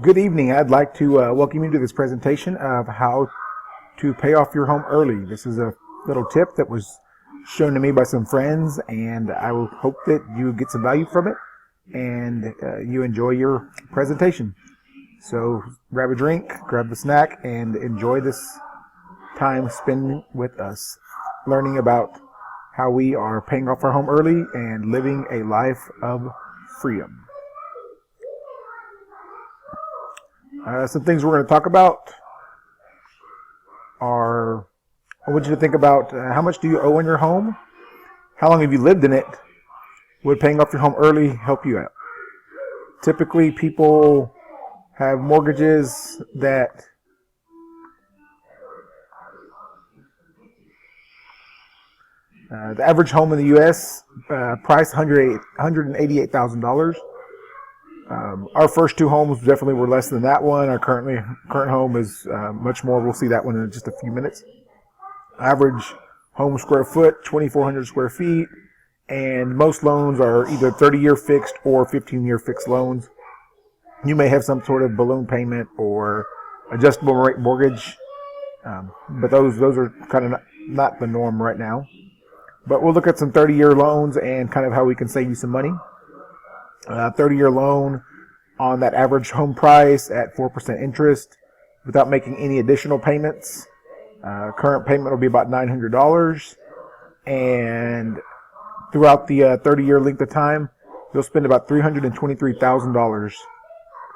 Good evening. I'd like to welcome you to this presentation of how to pay off your home early. This is a little tip that was shown to me by some friends, and I will hope that you get some value from it and you enjoy your presentation. So grab a drink, grab the snack, and enjoy this time spent with us learning about how we are paying off our home early and living a life of freedom. Some things we're going to talk about are, I want you to think about how much do you owe on your home? How long have you lived in it? Would paying off your home early help you out? Typically, people have mortgages that the average home in the U.S. Priced $188,000. Our first two homes definitely were less than that one. Our current home is much more. We'll see that one in just a few minutes. Average home square foot, 2,400 square feet, and most loans are either 30-year fixed or 15-year fixed loans. You may have some sort of balloon payment or adjustable rate mortgage, but those are kind of not the norm right now. But we'll look at some 30-year loans and kind of how we can save you some money. 30-year loan on that average home price at 4% interest without making any additional payments. Current payment will be about $900. And throughout the 30-year length of time, you'll spend about $323,000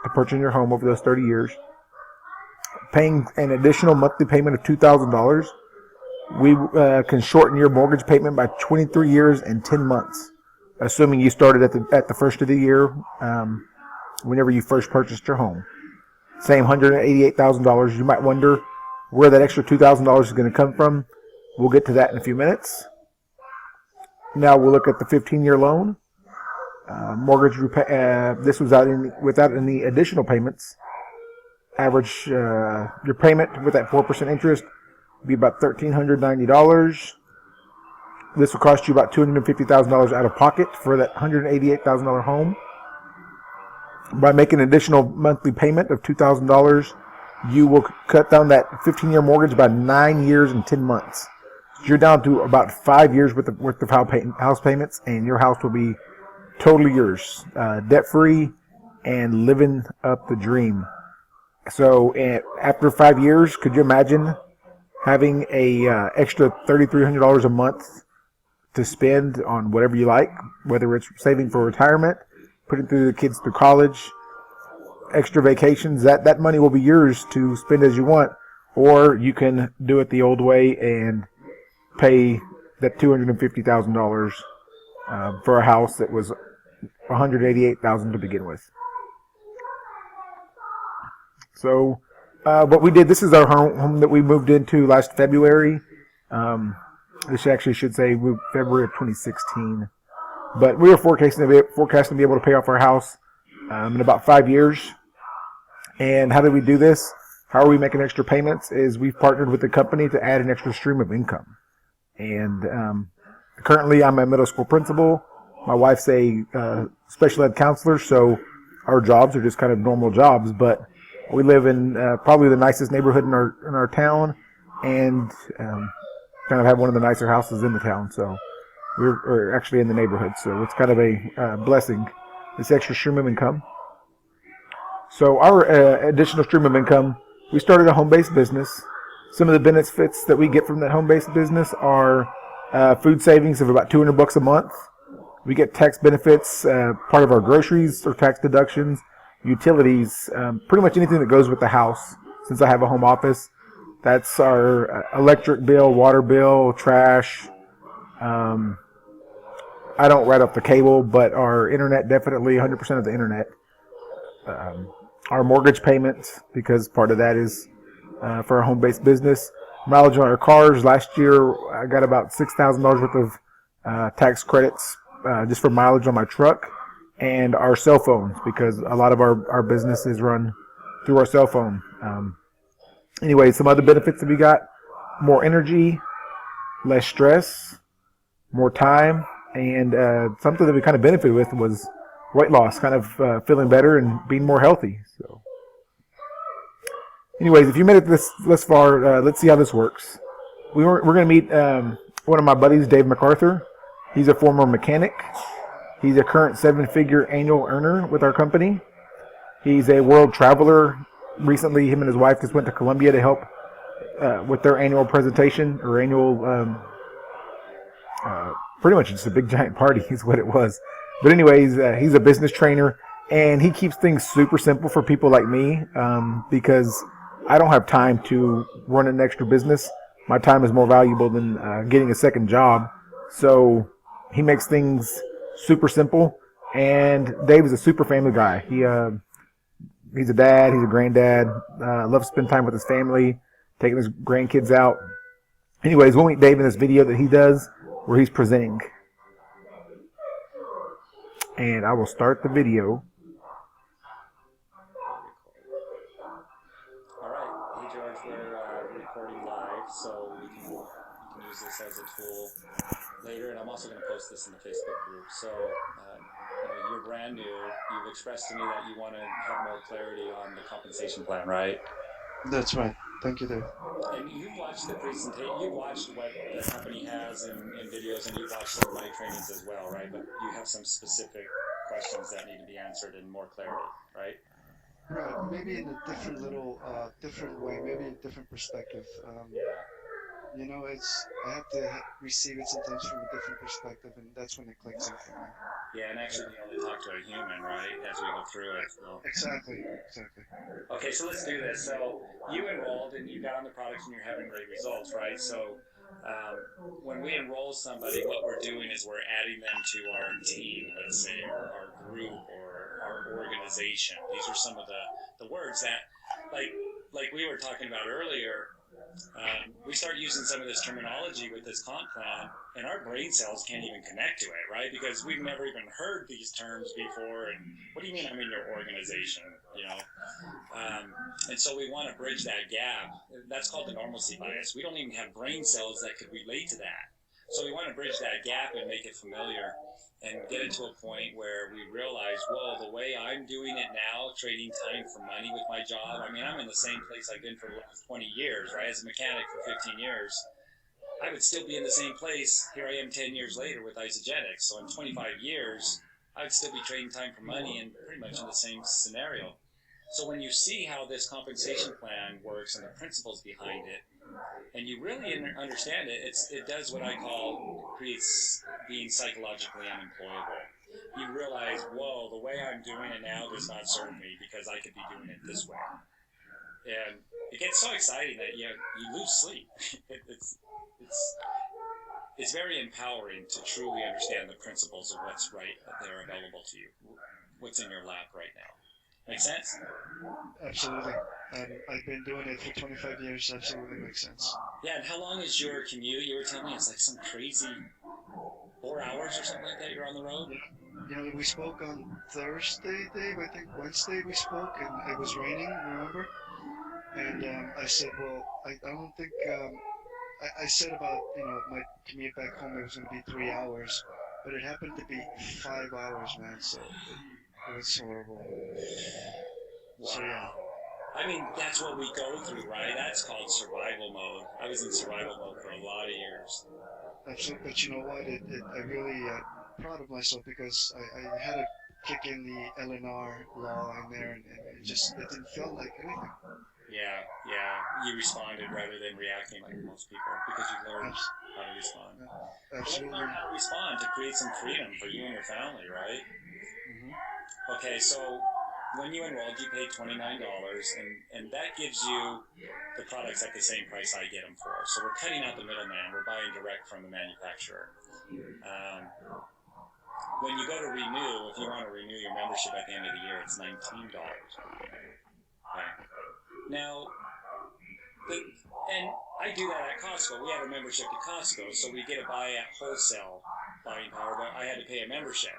to purchase your home over those 30 years. Paying an additional monthly payment of $2,000, we can shorten your mortgage payment by 23 years and 10 months. Assuming you started at the first of the year, whenever you first purchased your home. Same $188,000. You might wonder where that extra $2,000 is going to come from. We'll get to that in a few minutes. Now we'll look at the 15-year loan. Mortgage this was without any additional payments. Average your payment with that 4% interest would be about $1,390. This will cost you about $250,000 out of pocket for that $188,000 home. By making an additional monthly payment of $2,000, you will cut down that 15-year mortgage by 9 years and 10 months. So you're down to about 5 years worth of house payments, and your house will be totally yours, debt-free, and living up the dream. So after 5 years, could you imagine having a extra $3,300 a month to spend on whatever you like, whether it's saving for retirement, putting the kids through college, extra vacations? That money will be yours to spend as you want, or you can do it the old way and pay that $250,000 for a house that was $188,000 to begin with. So what we did, this is our home that we moved into last February. This actually should say February of 2016. But we were forecasting to be able to pay off our house in about 5 years. And how did we do this? How are we making extra payments? Is we've partnered with the company to add an extra stream of income. And currently I'm a middle school principal. My wife's a special ed counselor, so our jobs are just kind of normal jobs. But we live in probably the nicest neighborhood in our town, and kind of have one of the nicer houses in the town, so we're actually in the neighborhood, so it's kind of a blessing, this extra stream of income. So our additional stream of income, we started a home-based business. Some of the benefits that we get from that home-based business are food savings of about $200 a month. We get tax benefits, part of our groceries or tax deductions, utilities, pretty much anything that goes with the house. Since I have a home office, that's our electric bill, water bill, trash. I don't write off the cable, but our internet, definitely 100% of the internet. Our mortgage payments, because part of that is for a home-based business. Mileage on our cars. Last year, I got about $6,000 worth of tax credits just for mileage on my truck. And our cell phones, because a lot of our business is run through our cell phone. Anyway, some other benefits that we got: more energy, less stress, more time, and something that we kind of benefited with was weight loss, kind of feeling better and being more healthy. So Anyways, if you made it this far, let's see how this works. We're going to meet one of my buddies, Dave MacArthur. He's a former mechanic. He's a current 7-figure annual earner with our company. He's a world traveler. Recently, him and his wife just went to Colombia to help with their annual presentation or annual, pretty much just a big giant party is what it was. But anyways, he's a business trainer, and he keeps things super simple for people like me because I don't have time to run an extra business. My time is more valuable than getting a second job. So he makes things super simple. And Dave is a super family guy. He's a dad. He's a granddad. Loves to spend time with his family, taking his grandkids out. Anyways, we'll meet Dave in this video that he does where he's presenting. And I will start the video. Alright, hey George, we're recording live, so you can use this as a tool later, and I'm also going to post this in the Facebook group. So, you're brand new. You've expressed to me that you want to have more clarity on the compensation plan, right? That's right. Thank you, Dave. And you've watched the presentation, you've watched what the company has in videos, and you've watched some of my trainings as well, right? But you have some specific questions that need to be answered in more clarity, right? Right. Maybe in a different different way, maybe a different perspective. You know, I have to receive it sometimes from a different perspective, and that's when it clicks in for me. Yeah, and actually be able to talk to a human, right, as we go through it. So. Exactly. Okay, so let's do this. So you enrolled and you got on the products and you're having great results, right? So when we enroll somebody, what we're doing is we're adding them to our team, let's say, or our group, or our organization. These are some of the words that, like we were talking about earlier, we start using some of this terminology with this comp plan, and our brain cells can't even connect to it, right? Because we've never even heard these terms before. And what do you mean I'm in your organization? You know, and so we want to bridge that gap. That's called the normalcy bias. We don't even have brain cells that could relate to that. So we want to bridge that gap and make it familiar and get it to a point where we realize, whoa, the way I'm doing it now, trading time for money with my job, I mean, I'm in the same place I've been for the last 20 years, right? As a mechanic for 15 years, I would still be in the same place. Here I am 10 years later with Isogenics. So in 25 years, I would still be trading time for money and pretty much in the same scenario. So when you see how this compensation plan works and the principles behind it, and you really understand it, it does what I call creates being psychologically unemployable. You realize, whoa, the way I'm doing it now does not serve me because I could be doing it this way. And it gets so exciting that you lose sleep. It's very empowering to truly understand the principles of what's right there available to you, what's in your lap right now. Make sense? Absolutely. I've been doing it for 25 years. Absolutely makes sense. Yeah, and how long is your commute? You were telling me it's like some crazy 4 hours or something like that you're on the road? You know, we spoke on Thursday, Dave. I think Wednesday we spoke, and it was raining, remember? And I said, well, I don't think, I said about, my commute back home, it was going to be 3 hours, but it happened to be 5 hours, man, so it was horrible. Wow. So, yeah. I mean, that's what we go through, right? That's called survival mode. I was in survival mode for a lot of years. Absolutely, but you know what? I really proud of myself because I had to kick in the LNR law in there, and it didn't feel like anything. Yeah. You responded rather than reacting like most people because you learned how to respond. Absolutely. You learn how to respond to create some freedom for you and your family, right? Mm-hmm. Okay, so when you enrolled, you paid $29, and that gives you the products at the same price I get them for. So we're cutting out the middleman. We're buying direct from the manufacturer. When you go to renew, if you want to renew your membership at the end of the year, it's $19. Okay. Now, and I do that at Costco. We have a membership to Costco, so we get a buy at wholesale buying power, but I had to pay a membership.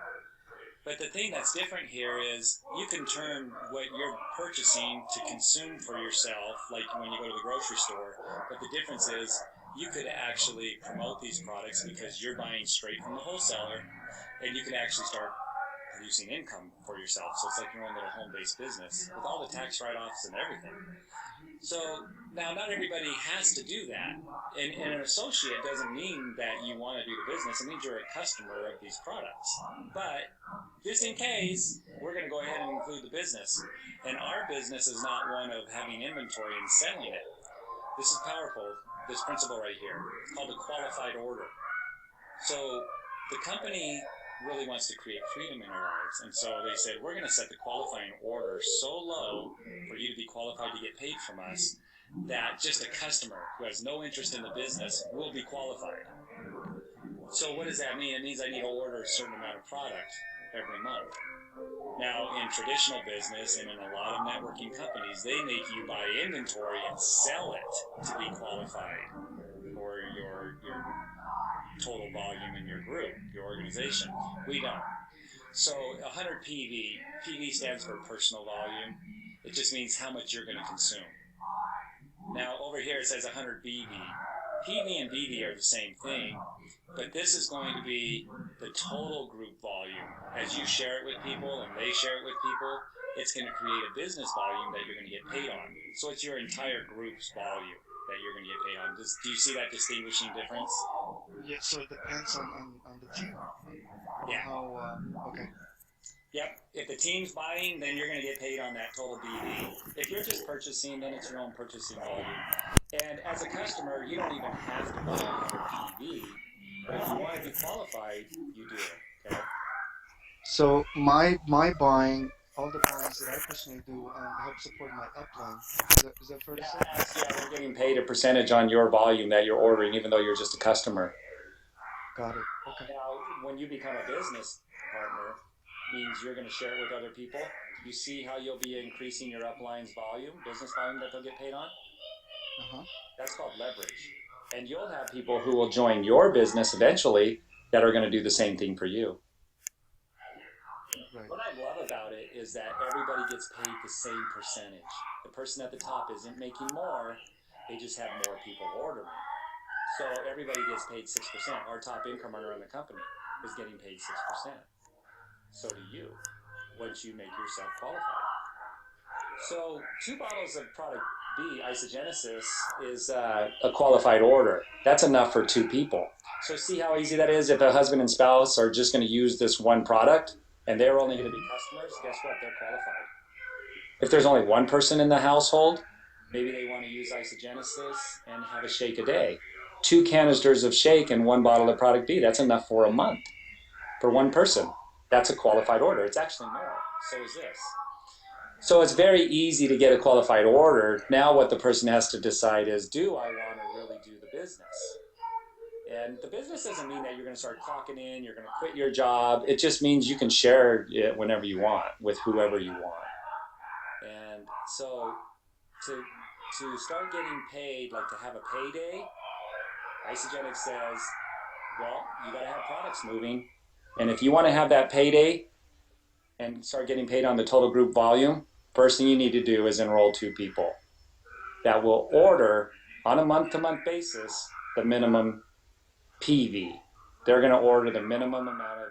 But the thing that's different here is you can turn what you're purchasing to consume for yourself, like when you go to the grocery store. But the difference is you could actually promote these products because you're buying straight from the wholesaler, and you could actually start producing income for yourself. So it's like your own little home-based business with all the tax write-offs and everything. So now not everybody has to do that. And an associate doesn't mean that you want to do the business. It means you're a customer of these products. But just in case, we're going to go ahead and include the business. And our business is not one of having inventory and selling it. This is powerful, this principle right here. It's called a qualified order. So the company really wants to create freedom in our lives. And so they said, we're going to set the qualifying order so low for you to be qualified to get paid from us that just a customer who has no interest in the business will be qualified. So what does that mean? It means I need to order a certain amount of product every month. Now, in traditional business and in a lot of networking companies, they make you buy inventory and sell it to be qualified for your total volume in your group, your organization. We don't. So 100 PV, PV stands for personal volume. It just means how much you're going to consume. Now, over here it says 100 BV. PV and BV are the same thing, but this is going to be the total group volume. As you share it with people and they share it with people, it's going to create a business volume that you're going to get paid on. So it's your entire group's volume that you're going to get paid on. Do you see that distinguishing difference? Yeah, so it depends on the team. Yeah. How, okay. Yep. If the team's buying, then you're going to get paid on that total BV. If you're just purchasing, then it's your own purchasing volume. And as a customer, you don't even have to buy for PV. But if you want to be qualified, you do it. Okay? So my buying, all the buyings that I personally do help support my upline. Is that fair to say? Yeah, we're getting paid a percentage on your volume that you're ordering, even though you're just a customer. Got it. Okay. Now, when you become a business partner, means you're going to share it with other people. You see how you'll be increasing your upline's volume, business volume that they'll get paid on? Uh-huh. That's called leverage. And you'll have people who will join your business eventually that are going to do the same thing for you. Right. What I love about it is that everybody gets paid the same percentage. The person at the top isn't making more, they just have more people ordering. So everybody gets paid 6%. Our top income earner in the company is getting paid 6%. So do you, once you make yourself qualified. So 2 bottles of product B, Isogenesis, is a qualified order. That's enough for 2 people. So see how easy that is? If a husband and spouse are just going to use this one product, and they're only going to be customers, guess what? They're qualified. If there's only one person in the household, maybe they want to use Isogenesis and have a shake a day. 2 canisters of shake and 1 bottle of product B, that's enough for a month for one person. That's a qualified order. It's actually more. So is this. So it's very easy to get a qualified order. Now what the person has to decide is, do I want to really do the business? And the business doesn't mean that you're going to start clocking in, you're going to quit your job. It just means you can share it whenever you want with whoever you want. And so to start getting paid, like to have a payday, Isogenics says, well, you got to have products moving. And if you want to have that payday and start getting paid on the total group volume, first thing you need to do is enroll 2 people that will order on a month-to-month basis the minimum PV. They're going to order the minimum amount of,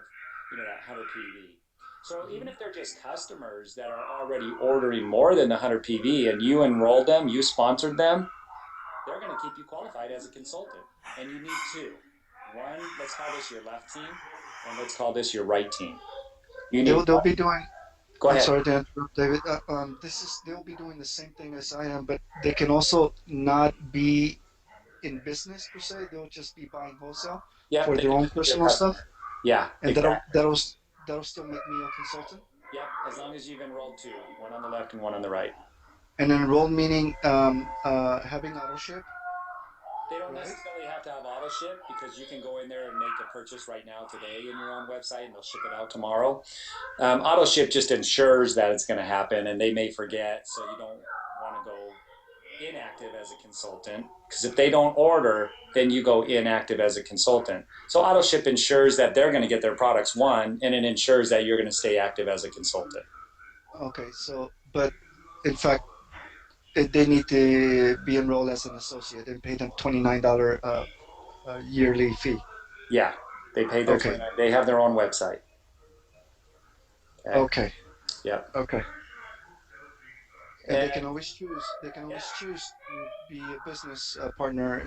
that 100 PV. So even if they're just customers that are already ordering more than the 100 PV and you enrolled them, you sponsored them, they're going to keep you qualified as a consultant. And you need 2. One, let's call this your left team, and let's call this your right team. They'll be doing. Go ahead. I'm sorry to interrupt, David. They'll be doing the same thing as I am, but they can also not be in business per se. They'll just be buying wholesale for their own personal stuff. Yeah, and exactly. that'll still make me a consultant. Yep, as long as you've enrolled 2, one on the left and one on the right. And enrolled meaning having auto ship. They don't necessarily have to have auto ship because you can go in there and make a purchase right now today in your own website and they'll ship it out tomorrow. Auto ship just ensures that it's going to happen and they may forget, so you don't want to go inactive as a consultant because if they don't order, then you go inactive as a consultant. So auto ship ensures that they're going to get their products, one, and it ensures that you're going to stay active as a consultant. Okay, so, but in fact, they need to be enrolled as an associate and pay them $29 yearly fee. Yeah, they pay their Okay. They have their own website. Okay. Yep. Okay. And they And- can always choose. They can always choose to be a business partner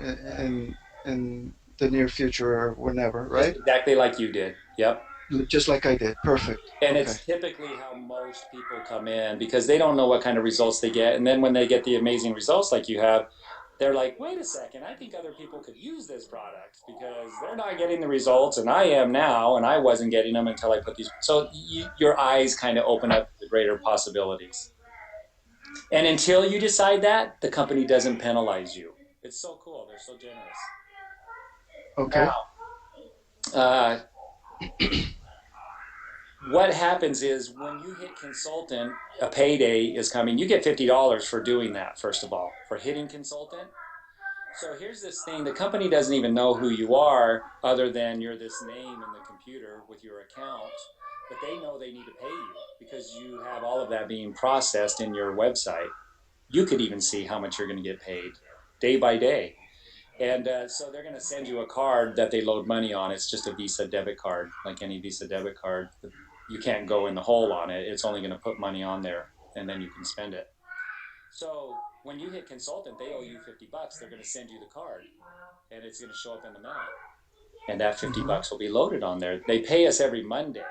in the near future or whenever, Just right? exactly like you did. Yep. Just like I did. Perfect. And Okay. it's typically how most people come in because they don't know what kind of results they get. And then when they get the amazing results like you have, they're like, wait a second, I think other people could use this product because they're not getting the results and I am now, and I wasn't getting them until I put these. So your eyes kind of open up to greater possibilities. And until you decide that, the company doesn't penalize you. It's so cool. They're so generous. Okay. Now, what happens is when you hit consultant, a payday is coming. You get $50 for doing that, first of all, for hitting consultant. So here's this thing, the company doesn't even know who you are other than you're this name in the computer with your account, but they know they need to pay you because you have all of that being processed in your website. You could even see how much you're going to get paid day by day. And so they're going to send you a card that they load money on. It's just a Visa debit card, like any Visa debit card. You can't go in the hole on it. It's only going to put money on there, and then you can spend it. So when you hit consultant, they owe you $50. They're going to send you the card, and it's going to show up in the mail. And that $50 will be loaded on there. They pay us every Monday.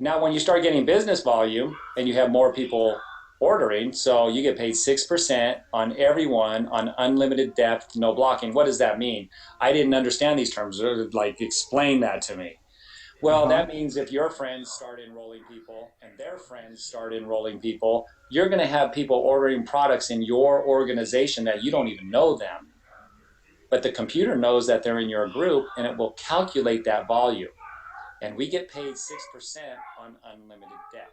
Now, when you start getting business volume and you have more people ordering, so you get paid 6% on everyone on unlimited depth, no blocking. What does that mean? I didn't understand these terms. Like, explain that to me. Well, that means if your friends start enrolling people and their friends start enrolling people, you're going to have people ordering products in your organization that you don't even know them. But the computer knows that they're in your group and it will calculate that volume. And we get paid 6% on unlimited depth.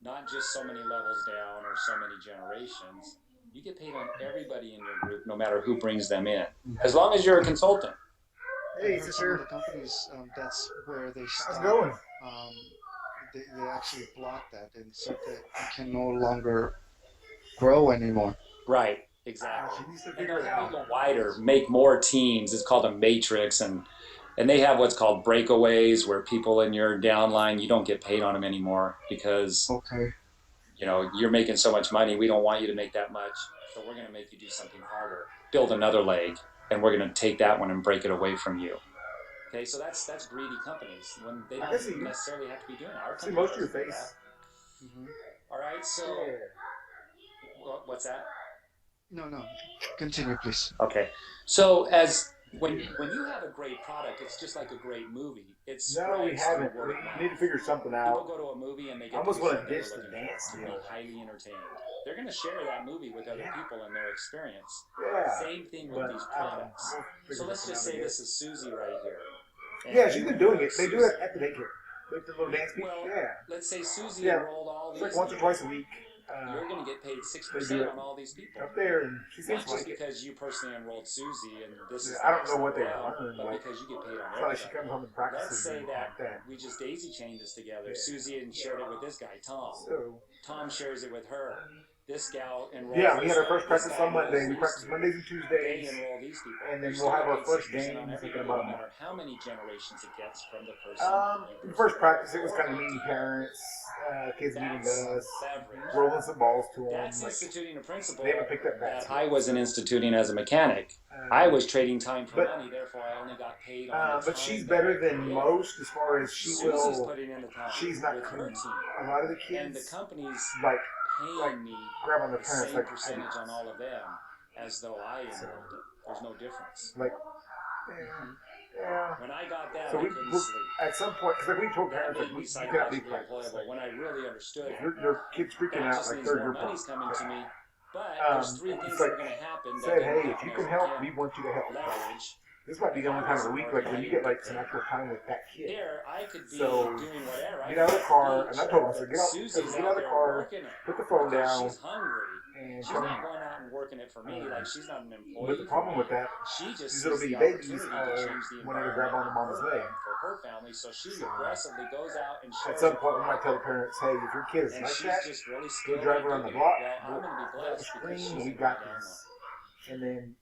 Not just so many levels down or so many generations. You get paid on everybody in your group, no matter who brings them in, as long as you're a consultant. Hey, Some of the sister. companies, that's where they How's stop. it going? They actually block that and said that you can no longer grow anymore. Right, exactly. She needs to And figure they'll it have out. even wider, make more teams. It's called a matrix, and they have what's called breakaways, where people in your downline, you don't get paid on them anymore because Okay. you're making so much money. We don't want you to make that much, so we're going to make you do something harder. Build another leg, and we're going to take that one and break it away from you. Okay, so that's greedy companies when they I don't can see you. necessarily have to be doing it. Our See company most of your doesn't do face. that. All right, so what's that? No. Continue, please. Okay, so as when you have a great product, it's just like a great movie. It's No, we haven't. We need to figure something People out. go to a movie and they I get almost to want do to something ditch they're the looking dance for, to deal. be highly entertained. They're going to share that movie with other people and their experience. Yeah. Same thing with But these I don't know. products. We'll So figure let's something just out, I say guess. this is Susie right here. And Yeah, she's you been doing enrolled it. They do it Susie. at the daycare. Like the little dance people. Well, Yeah. let's say Susie Yeah. enrolled all It's these like once or people. twice a week. You're going to get paid They 6% do it on all these people. up there, and she seems Not to just like it. because you personally enrolled Susie and this is I the don't next know what they level up, learn. but Like, because you get paid on it's not like she everything. comes home and Let's practices say and that like that. we just daisy chained this together. Yeah. Susie and shared it with this guy, Tom. So, Tom shares it with her. This gal enrolls. yeah, we had our this first guy, practice this guy on Monday. enrolls We these practice two. Mondays and They Tuesdays. enroll these people. And then You we'll still have get our paid first 6% games on like everybody, in no about a month. matter how many generations it gets from the person. The first practice, it was kind of meeting parents, kids meeting That's us, leverage. rolling some balls to them. That's Like, instituting a principle they haven't picked up that that I wasn't instituting as a mechanic. I was trading time for money, therefore I only got paid on the but time she's that I better put than in. most as far as she Susie's will. putting in the time She's not with her team. A lot of the And the kids company's like paying me grab on their the parents same like percentage on all of them as though I enrolled them. There's no difference. like yeah. When I got that, So I we couldn't were, sleep. at some point, because like we told That parents like made me you cannot be psychologically practice. employable. When I really understood it, Your kid's freaking that out just like means third more year money's punk. coming to me. But there's three It's things like, that are going to happen that said, didn't hey, if happen you as can a help, mechanic. we want you to help. Leverage. This might be the only time of the week, like when you get like some actual time with that kid. Here, I could be So, doing whatever. Get out of the car, and I told him, I said, Susie's get out out of the there car, working it. put the phone Because down, she's hungry. and She's come not in. going out and working it for me. Like, she's not an employee. But the problem with that, She just these little sees bitty the babies opportunity to change the wanted to grab onto mama's leg. for her family, so she aggressively goes out and shares At some it point, with we might tell the parents, hey, if your kid is and like she's that, just really go skilled drive at around the doing it. block, Well, I'm going to be blessed because she's we in got my this. And then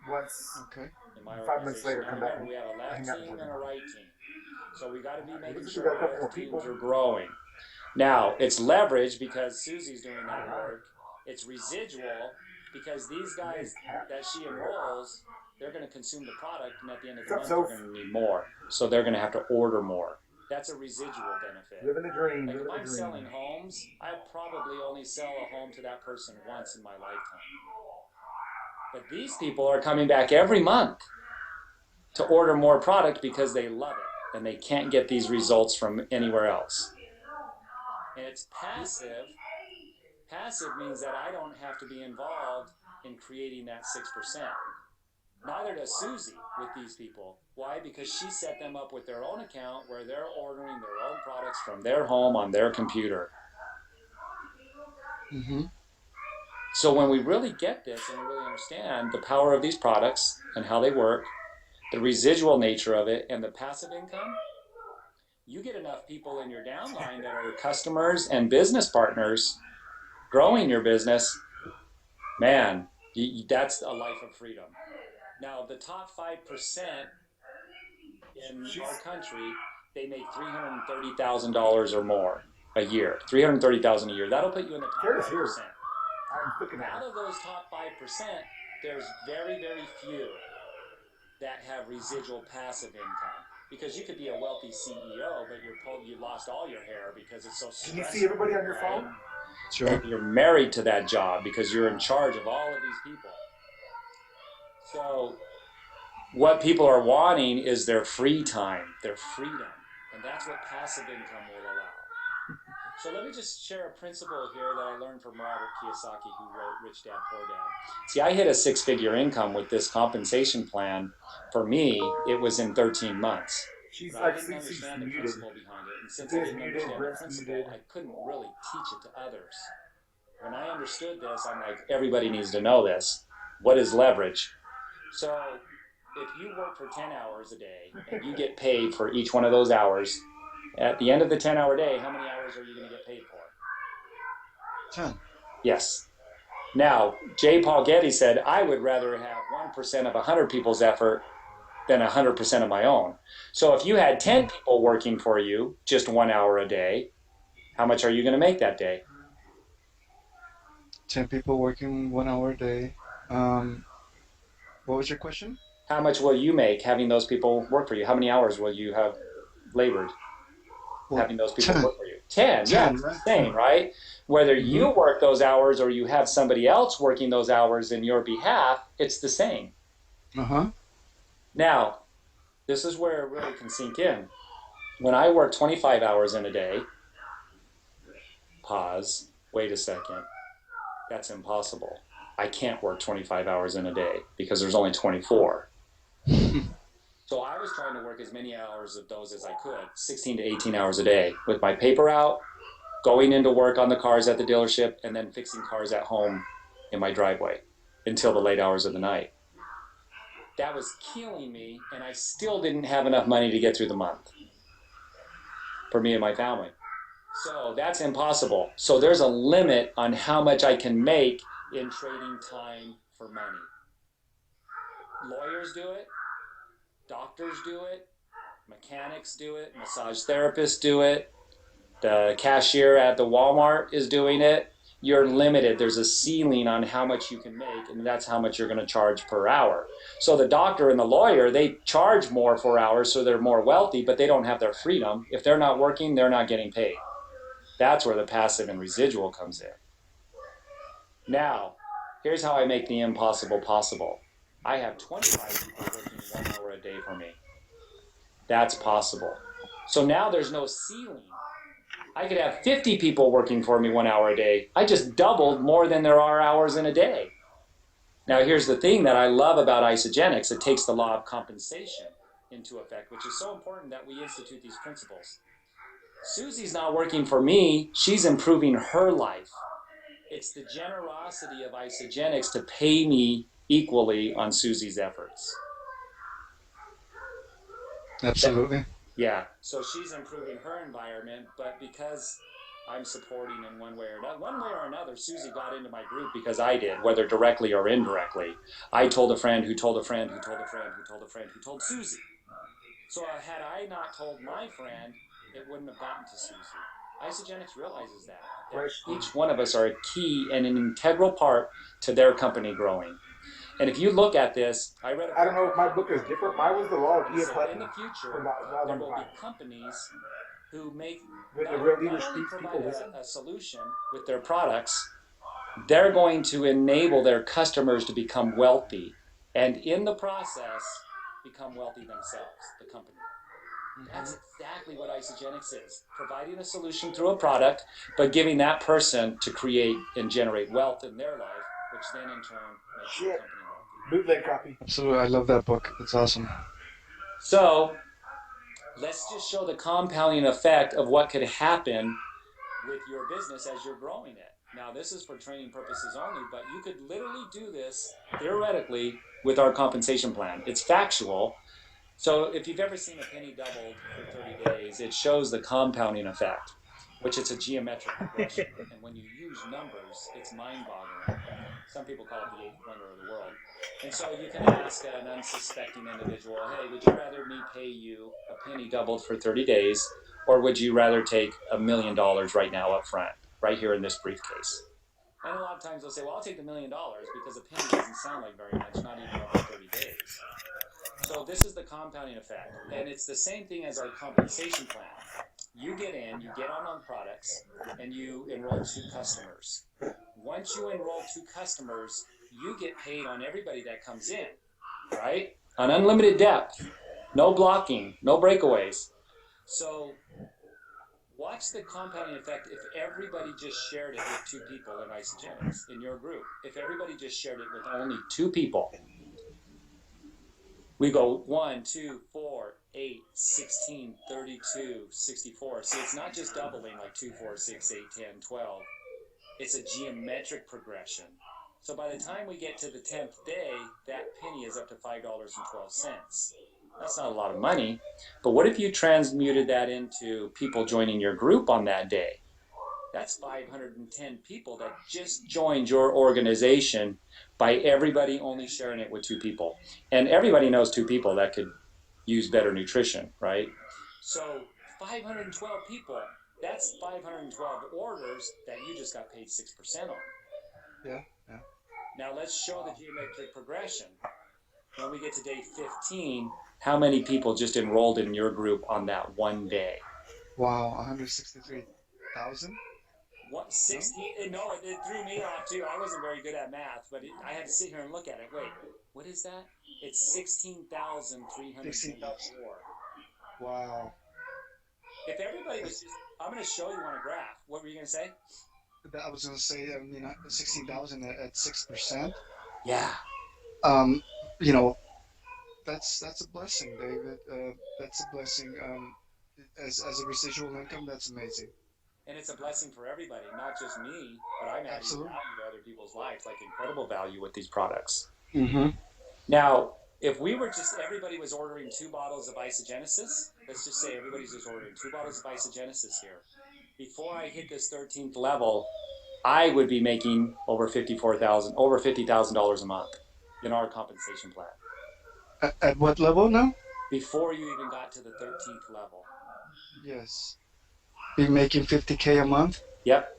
once, Okay. in my 5 minutes later, organization. come back Remember, we have a left hang out team with and her. a right team. So we got to be making We sure got a couple both more teams people. are growing. Now, it's leverage because Susie's doing that work. It's residual because these guys that she enrolls, they're going to consume the product, and at the end of the month, they're going to need more. So they're going to have to order more. That's a residual benefit. Living the dream. Like if Living I'm the selling dream. homes, I'll probably only sell a home to that person once in my lifetime. But these people are coming back every month to order more product because they love it and they can't get these results from anywhere else. And it's passive. Passive means that I don't have to be involved in creating that 6%. Neither does Susie with these people. Why? Because she set them up with their own account where they're ordering their own products from their home on their computer. Mm-hmm. So when we really get this and we really understand the power of these products and how they work, the residual nature of it, and the passive income, you get enough people in your downline that are customers and business partners growing your business, man, that's a life of freedom. Now, the top 5% in our country, they make $330,000 or more a year. $330,000 a year. That'll put you in the top 5%. Out of those top 5%, there's very, very few that have residual passive income. Because you could be a wealthy CEO, but you lost all your hair because it's so stressful. Can you see everybody on your phone? Sure. You're married to that job because you're in charge of all of these people. So what people are wanting is their free time, their freedom. And that's what passive income will allow. So let me just share a principle here that I learned from Robert Kiyosaki, who wrote Rich Dad, Poor Dad. See, I hit a 6-figure income with this compensation plan. For me, it was in 13 months. But I didn't understand the principle behind it. And since I didn't understand the principle, I couldn't really teach it to others. When I understood this, I'm like, everybody needs to know this. What is leverage? So if you work for 10 hours a day and you get paid for each one of those hours, at the end of the 10-hour day, how many hours are you going to get paid for? 10. Yes. Now, J. Paul Getty said, I would rather have 1% of 100 people's effort than 100% of my own. So if you had 10 people working for you, just 1 hour a day, how much are you going to make that day? 10 people working 1 hour a day. What was your question? How much will you make having those people work for you? How many hours will you have labored having those people 10. work for you? 10. 10, Yeah, right? same, right? Whether you work those hours or you have somebody else working those hours in your behalf, it's the same. Uh-huh. Now, this is where it really can sink in. When I work 25 hours in a day, pause, wait a second, that's impossible. I can't work 25 hours in a day because there's only 24. So I was trying to work as many hours of those as I could, 16 to 18 hours a day, with my paper out, going into work on the cars at the dealership, and then fixing cars at home in my driveway until the late hours of the night. That was killing me, and I still didn't have enough money to get through the month for me and my family. So that's impossible. So there's a limit on how much I can make in trading time for money. Lawyers do it. Doctors do it, mechanics do it, massage therapists do it, the cashier at the Walmart is doing it. You're limited. There's a ceiling on how much you can make, and that's how much you're going to charge per hour. So the doctor and the lawyer, they charge more for hours, so they're more wealthy, but they don't have their freedom. If they're not working, they're not getting paid. That's where the passive and residual comes in. Now, here's how I make the impossible possible. I have 25 people working 1 hour a day for me. That's possible. So now there's no ceiling. I could have 50 people working for me 1 hour a day. I just doubled more than there are hours in a day. Now here's the thing that I love about Isagenix. It takes the law of compensation into effect, which is so important that we institute these principles. Susie's not working for me. She's improving her life. It's the generosity of Isagenix to pay me equally on Susie's efforts. Absolutely. Yeah, so she's improving her environment, but because I'm supporting in one way or another, Susie got into my group because I did, whether directly or indirectly. I told a friend who told a friend who told a friend who told a friend who told Susie. So had I not told my friend, it wouldn't have gotten to Susie. Isagenix realizes that Right. each one of us are a key and an integral part to their company growing. And if you look at this, I read a I don't know if my book is different. Mine was the law of E.F. so Hutton in the future, from there will be 2005. companies who make When the not, real not leader only speaks, provide people listen. a solution with their products, they're going to enable their customers to become wealthy, and in the process, become wealthy themselves, the company. That's exactly what Isagenix is, providing a solution through a product, but giving that person to create and generate wealth in their life, which then in turn makes the Shit. company wealthy. Bootleg copy. Absolutely, I love that book. It's awesome. So let's just show the compounding effect of what could happen with your business as you're growing it. Now, this is for training purposes only, but you could literally do this theoretically with our compensation plan. It's factual. So if you've ever seen a penny doubled for 30 days, it shows the compounding effect, which it's a geometric progression. And when you use numbers, it's mind-boggling. Some people call it the eighth wonder of the world. And so you can ask an unsuspecting individual, hey, would you rather me pay you a penny doubled for 30 days, or would you rather take $1 million right now up front, right here in this briefcase? And a lot of times they'll say, well, I'll take the $1 million because a penny doesn't sound like very much, not even over 30 days. So this is the compounding effect. And it's the same thing as our compensation plan. You get in, you get on products, and you enroll 2 customers. Once you enroll 2 customers, you get paid on everybody that comes in, right? On unlimited depth, no blocking, no breakaways. So watch the compounding effect if everybody just shared it with 2 people in Isagenix, in your group. If everybody just shared it with only 2 people. We go 1, 2, 4, 8, 16, 32, 64. See, it's not just doubling like 2, 4, 6, 8, 10, 12. It's a geometric progression. So by the time we get to the 10th day, that penny is up to $5.12. That's not a lot of money, but what if you transmuted that into people joining your group on that day? That's 510 people that just joined your organization by everybody only sharing it with 2 people. And everybody knows 2 people that could use better nutrition, right? So 512 people, that's 512 orders that you just got paid 6% on. Yeah. Now let's show the geometric progression. When we get to day 15, how many people just enrolled in your group on that one day? Wow, 163,000? What, 60? No, it threw me off too. I wasn't very good at math, but I had to sit here and look at it. Wait, what is that? It's 16,304. Wow. If everybody was just, I'm going to show you on a graph. What were you going to say? I was going to say, 16,000 at 6%. Yeah. You know, that's a blessing, David. That's a blessing. As a residual income, that's amazing. And it's a blessing for everybody, not just me, but I'm adding Absolutely. value to other people's lives, like incredible value with these products. Mm-hmm. Now, if we were just, everybody was ordering 2 bottles of Isagenesis, let's just say everybody's just ordering 2 bottles of Isagenesis here. Before I hit this 13th level, I would be making over $50,000 a month in our compensation plan. At what level now? Before you even got to the 13th level. Yes. Be making 50K a month? Yep.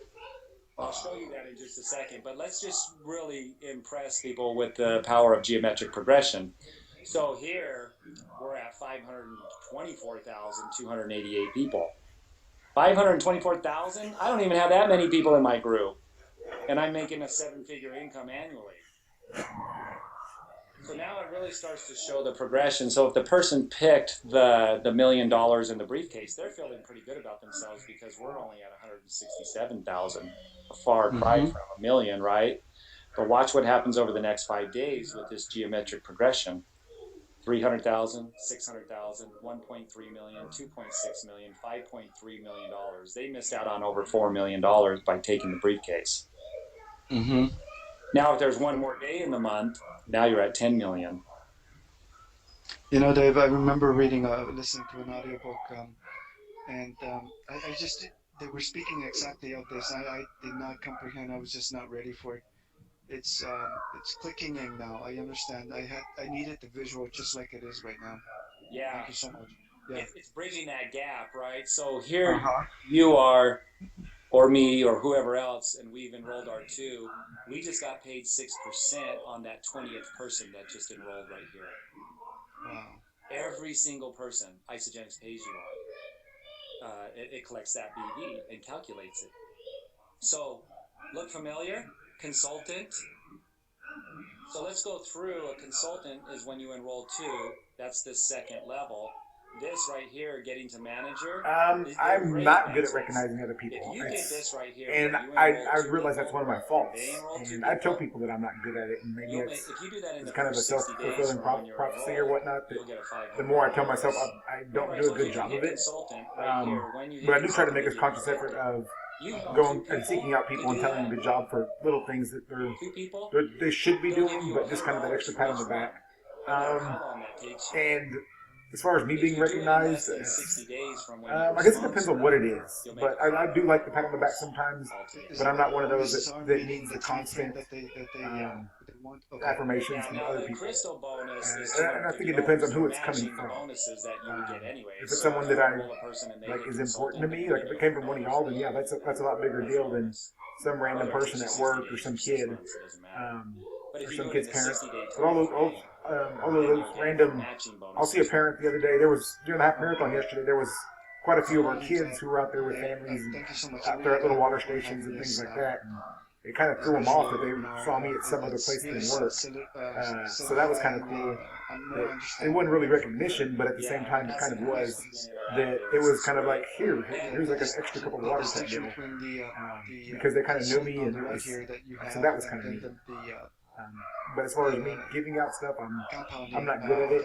I'll show you that in just a second, but let's just really impress people with the power of geometric progression. So here, we're at 524,288 people. 524,000? I don't even have that many people in my group. And I'm making a 7-figure income annually. So now it really starts to show the progression. So if the person picked the $1 million in the briefcase, they're feeling pretty good about themselves because we're only at 167,000, a far cry from $1 million, right? But watch what happens over the next 5 days with this geometric progression. 300,000, 600,000, 1.3 million, 2.6 million, 5.3 million dollars. They missed out on over $4 million by taking the briefcase. Mm-hmm. Now, if there's one more day in the month, now you're at 10 million. You know, Dave, I remember listening to an audiobook, and I just, they were speaking exactly of this. I did not comprehend. I was just not ready for it. It's clicking in now. I understand. I needed the visual just like it is right now. Yeah. Thank you so much. Yeah. it's bridging that gap, right? So here Uh-huh. you are, or me, or whoever else, and we've enrolled our two. We just got paid 6% on that 20th person that just enrolled right here. Wow. Every single person Isagenix pays you on. It collects that BV and calculates it. So, look familiar? Consultant. So let's go through. A consultant is when you enroll two. That's the second level. This right here, getting to manager. They're I'm great not good at mentors. recognizing other people. If you did It's- this right here, and where you I enroll two realize that's people, one of my faults. they enroll two And I tell people. people that I'm not good at it, and maybe You'll it's, if you do that in it's the kind of a first 60 days self-fulfilling from when you're prophecy or enrolled, whatnot. That you'll get a $500. the more I tell myself I don't Remember, I do a told you, good if job you of hit it. consultant right here, when you hit But I do try to consultant, make a they give you conscious credit. effort of You know going two and people seeking out to people and do telling them that. good job for little things that Two people, they should be they'll give doing, you but just kind of that $100 extra for pat on each the one. back. No matter how long that takes you. And as far as me If being you do it in less recognized, than 60 days from when you I guess it depends on sponsor, what it is. you'll make But a I do like the pat on the back sometimes. altogether. But I'm not one of those Is that, our that meeting needs the the time frame constant that they want? Okay. affirmations Yeah, from now other the people. crystal bonus is And I think it $250. depends on who They're it's coming matching the from. bonuses that you would get anyway. If it's So someone if that you I enroll a person and they like hit is consultant, important to me, then like you if it get came from one of $100 y'all, then yeah, that's a lot bigger That's deal the than bonus. some random Whether it's person at 60 work or days some 6 kid, months, it doesn't matter. But or if you some do it in kid's the parent. 60-day But all time those, frame, all then of those you'll get random. matching bonuses. I'll see a parent the other day. There was during the half marathon yesterday. There was quite a few of our kids who were out there with families and Thank you so much. out there at little water stations and things like that. And it kind of threw them off that they saw me at some other place than work. So that was kind of cool. It wasn't really recognition, but at the same time, it kind of was. That it was kind of like here's like an extra cup of water type deal, because they kind of knew me, and it was, so that was kind of neat. But as far as me giving out stuff, I'm not good at it.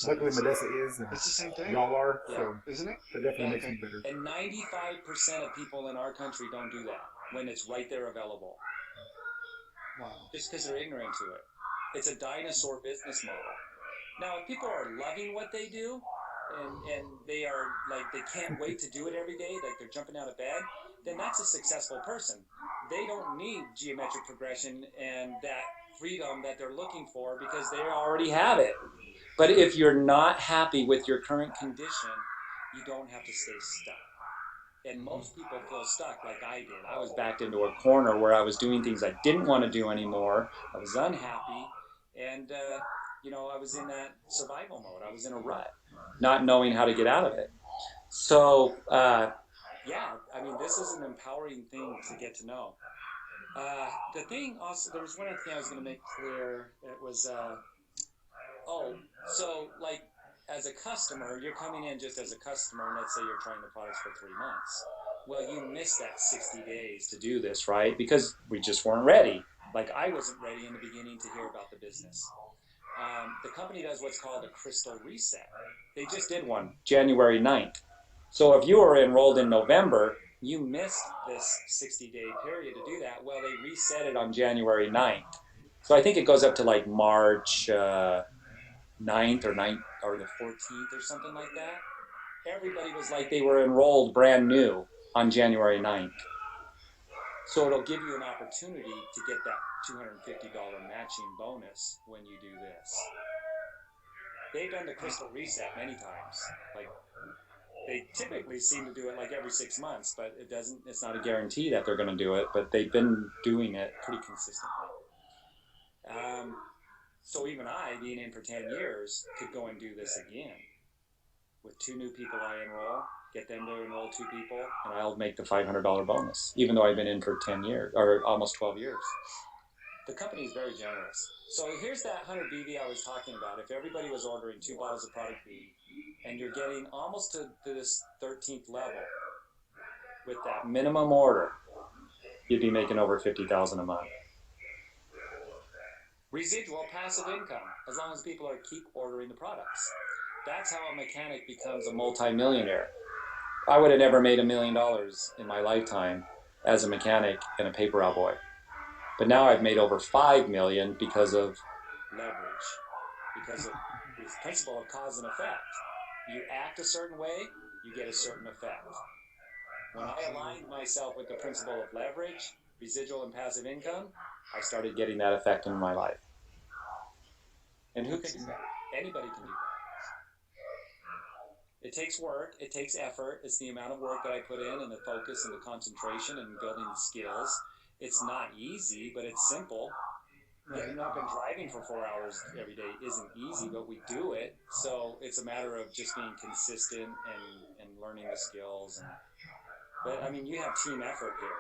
Luckily, Medessa is, and It's the same thing, y'all are, so isn't it? that definitely makes me better. And 95% of people in our country don't do that when it's right there available. Wow. Just because they're ignorant to it. It's a dinosaur business model. Now, if people are loving what they do, and they are like, they can't wait to do it every day, like they're jumping out of bed, then that's a successful person. They don't need geometric progression and that freedom that they're looking for because they already have it. But if you're not happy with your current condition, you don't have to stay stuck. And most people feel stuck like I did. I was backed into a corner where I was doing things I didn't want to do anymore. I was unhappy. And, I was in that survival mode. I was in a rut, not knowing how to get out of it. So, this is an empowering thing to get to know. The thing also, there was one other thing I was going to make clear. It was, as a customer, you're coming in just as a customer, and let's say you're trying the products for 3 months. Well, you missed that 60 days to do this, right? Because we just weren't ready. Like, I wasn't ready in the beginning to hear about the business. The company does what's called a crystal reset. They just did one, January 9th. So if you were enrolled in November, you missed this 60-day period to do that. Well, they reset it on January 9th. So I think it goes up to like March 9th or the 14th or something like that. Everybody was like they were enrolled brand new on January 9th. So it'll give you an opportunity to get that $250 matching bonus when you do this. They've done the crystal reset many times. Like, they typically seem to do it like every 6 months, but it's not a guarantee that they're going to do it, but they've been doing it pretty consistently. So even I, being in for 10 years, could go and do this again. With 2 new people I enroll, get them to enroll 2 people, and I'll make the $500 bonus, even though I've been in for 10 years, or almost 12 years. The company is very generous. So here's that 100 BV I was talking about. If everybody was ordering 2 bottles of product B, and you're getting almost to this 13th level with that minimum order, you'd be making over $50,000 a month. Residual passive income, as long as people keep ordering the products. That's how a mechanic becomes a multimillionaire. I would have never made $1 million in my lifetime as a mechanic and a paper route boy. But now I've made over $5 million because of leverage, because of this principle of cause and effect. You act a certain way, you get a certain effect. When I aligned myself with the principle of leverage, residual and passive income, I started getting that effect in my life. And who can do that? Anybody can do that. It takes work. It takes effort. It's the amount of work that I put in and the focus and the concentration and building the skills. It's not easy, but it's simple. Getting up and driving for 4 hours every day isn't easy, but we do it. So it's a matter of just being consistent and learning the skills. But I mean, you have team effort here.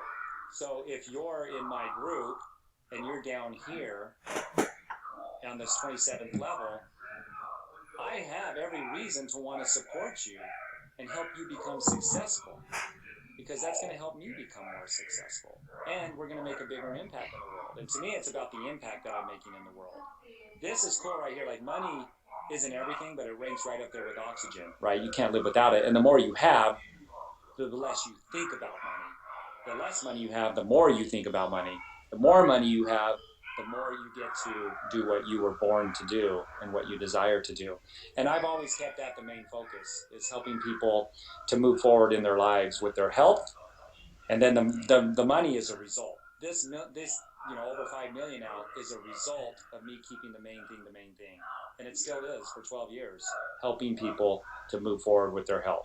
So if you're in my group and you're down here on this 27th level, I have every reason to want to support you and help you become successful, because that's going to help me become more successful. And we're going to make a bigger impact in the world. And to me, it's about the impact that I'm making in the world. This is cool right here. Like, money isn't everything, but it ranks right up there with oxygen, right? You can't live without it. And the more you have, the less you think about money. The less money you have, the more you think about money. The more money you have, the more you get to do what you were born to do and what you desire to do. And I've always kept that the main focus, is helping people to move forward in their lives with their health. And then the money is a result. This over 5 million now is a result of me keeping the main thing. And it still is for 12 years, helping people to move forward with their health.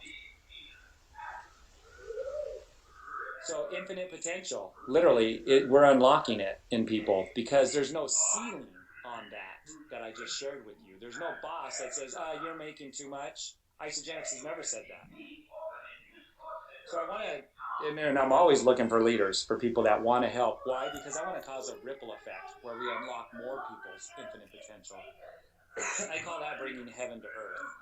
So infinite potential, literally, we're unlocking it in people, because there's no ceiling on that I just shared with you. There's no boss that says, you're making too much. Isagenix has never said that. So I want to, and I'm always looking for leaders, for people that want to help. Why? Because I want to cause a ripple effect where we unlock more people's infinite potential. I call that bringing heaven to earth.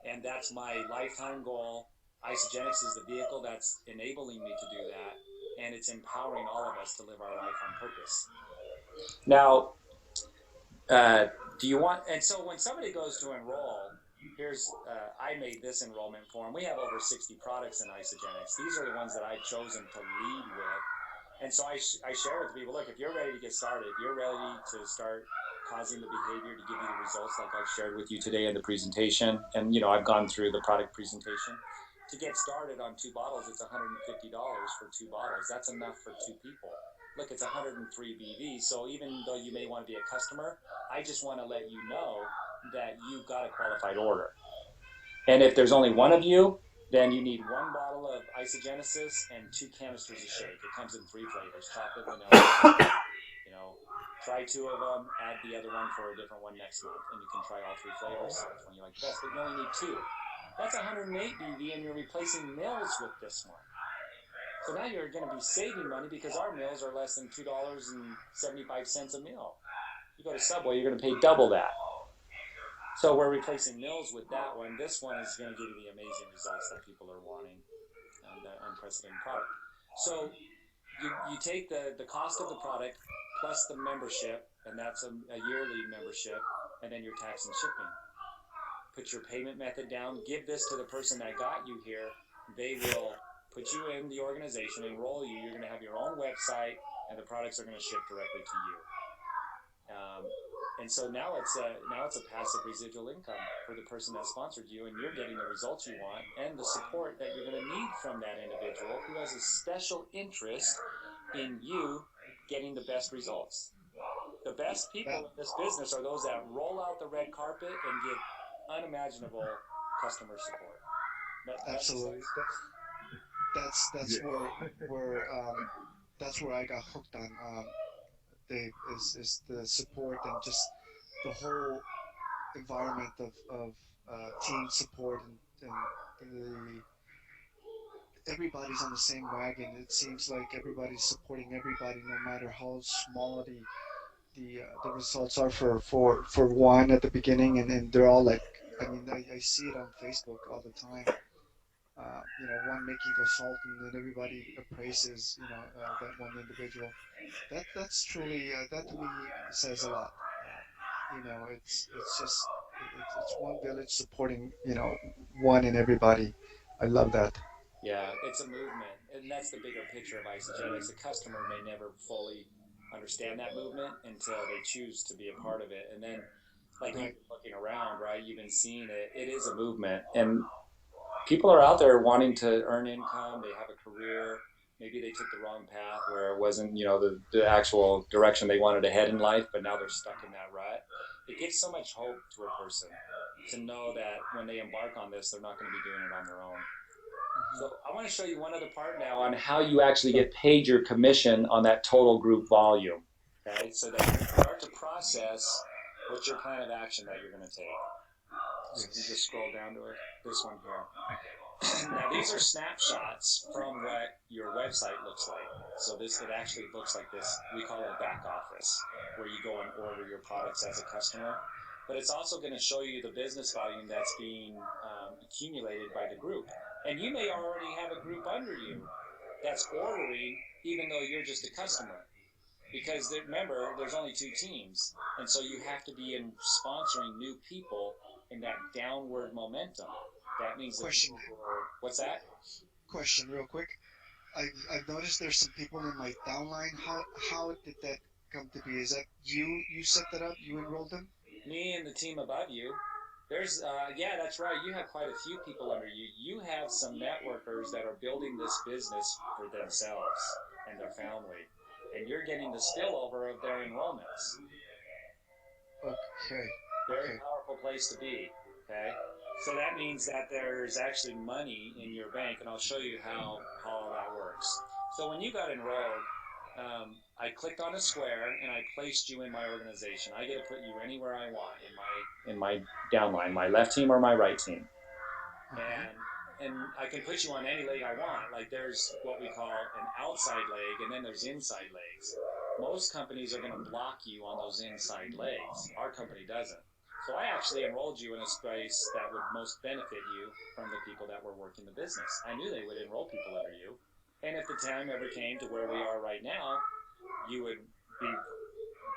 And that's my lifetime goal. Isagenix is the vehicle that's enabling me to do that, and it's empowering all of us to live our life on purpose. Now, do you want, and so when somebody goes to enroll, I made this enrollment form. We have over 60 products in Isagenix. These are the ones that I've chosen to lead with. And so I share with people, look, if you're ready to get started, if you're ready to start causing the behavior to give you the results like I've shared with you today in the presentation, and I've gone through the product presentation. To get started on 2 bottles, it's $150 for 2 bottles. That's enough for 2 people. Look, it's 103 BV, so even though you may want to be a customer, I just want to let you know that you've got a qualified order. And if there's only one of you, then you need 1 bottle of Isagenesis and 2 canisters of shake. It comes in 3 flavors, chocolate, vanilla. Try 2 of them, add the other one for a different one next month, and you can try all 3 flavors, which one you like the best, but you only need 2. That's 108 BV, and you're replacing meals with this one. So now you're going to be saving money, because our meals are less than $2.75 a meal. You go to Subway, you're going to pay double that. So we're replacing meals with that one. This one is going to give you the amazing results that people are wanting, and the unprecedented product. So you take the cost of the product plus the membership, and that's a yearly membership, and then your tax and shipping. Put your payment method down. Give this to the person that got you here. They will put you in the organization, enroll you. You're going to have your own website, and the products are going to ship directly to you. And so now it's a passive residual income for the person that sponsored you, and you're getting the results you want and the support that you're going to need from that individual who has a special interest in you getting the best results. The best people in this business are those that roll out the red carpet and give unimaginable customer support. Absolutely. That's where I got hooked on. Dave, is the support and just the whole environment of team support, and everybody's on the same wagon. It seems like everybody's supporting everybody, no matter how small the results are for one at the beginning, and they're all like, I see it on Facebook all the time. One making a salt, and then everybody appraises that one individual. That's truly that to me says a lot. It's just it's one village supporting one and everybody. I love that. Yeah, it's a movement, and that's the bigger picture of Isagenix. A customer may never fully understand that movement until they choose to be a part of it, and then like Right. you've been looking around, right? You've been seeing it. It is a movement, and people are out there wanting to earn income. They have a career. Maybe they took the wrong path where it wasn't, the actual direction they wanted to head in life, but now they're stuck in that rut. it gives so much hope to a person to know that when they embark on this, they're not going to be doing it on their own. So I want to show you one other part now on how you actually get paid your commission on that total group volume. Okay, so that you start to process what's your plan of action that you're going to take. So you just scroll down to it, this one here. Now these are snapshots from what your website looks like. So it actually looks like this. We call it a back office, where you go and order your products as a customer. But it's also going to show you the business volume that's being accumulated by the group. And you may already have a group under you that's ordering, even though you're just a customer. Because remember, there's only 2 teams. And so you have to be in sponsoring new people in that downward momentum. That means that Question. What's that? Question, real quick. I've noticed there's some people in my downline. How did that come to be? Is that you set that up? You enrolled them? Me and the team above you. There's, yeah, that's right. You have quite a few people under you. You have some networkers that are building this business for themselves and their family. And you're getting the spillover of their enrollments. Okay. Very powerful place to be, okay? So that means that there's actually money in your bank, and I'll show you how all that works. So when you got enrolled, I clicked on a square and I placed you in my organization. I get to put you anywhere I want in my downline, my left team or my right team. And I can put you on any leg I want. Like there's what we call an outside leg, and then there's inside legs. Most companies are going to block you on those inside legs. Our company doesn't. So I actually enrolled you in a space that would most benefit you from the people that were working the business. I knew they would enroll people under you. And if the time ever came to where we are right now, you would be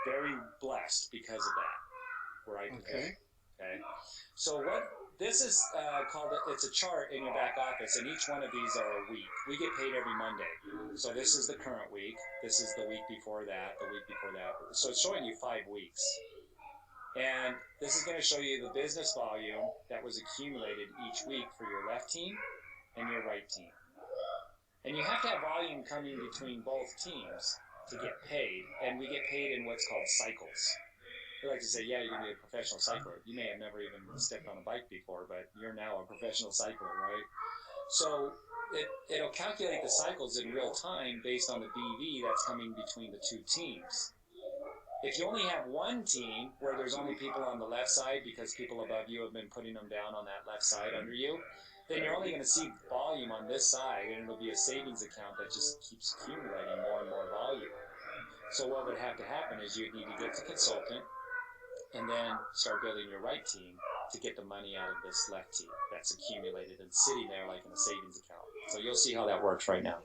very blessed because of that. Where I could Okay. Okay. So what this is called, it's a chart in your back office, and each one of these are a week. We get paid every Monday. So this is the current week. This is the week before that, the week before that. So it's showing you 5 weeks. And this is going to show you the business volume that was accumulated each week for your left team and your right team. And you have to have volume coming between both teams to get paid, and we get paid in what's called cycles. They like to say, yeah, you're going to be a professional cycler. You may have never even stepped on a bike before, but you're now a professional cycler, right? So it'll calculate the cycles in real time based on the BV that's coming between the 2 teams. If you only have one team where there's only people on the left side because people above you have been putting them down on that left side under you, then you're only going to see volume on this side, and it'll be a savings account that just keeps accumulating more and more volume. So what would have to happen is you'd need to get the consultant and then start building your right team to get the money out of this left team that's accumulated and sitting there like in a savings account. So you'll see how that works right now.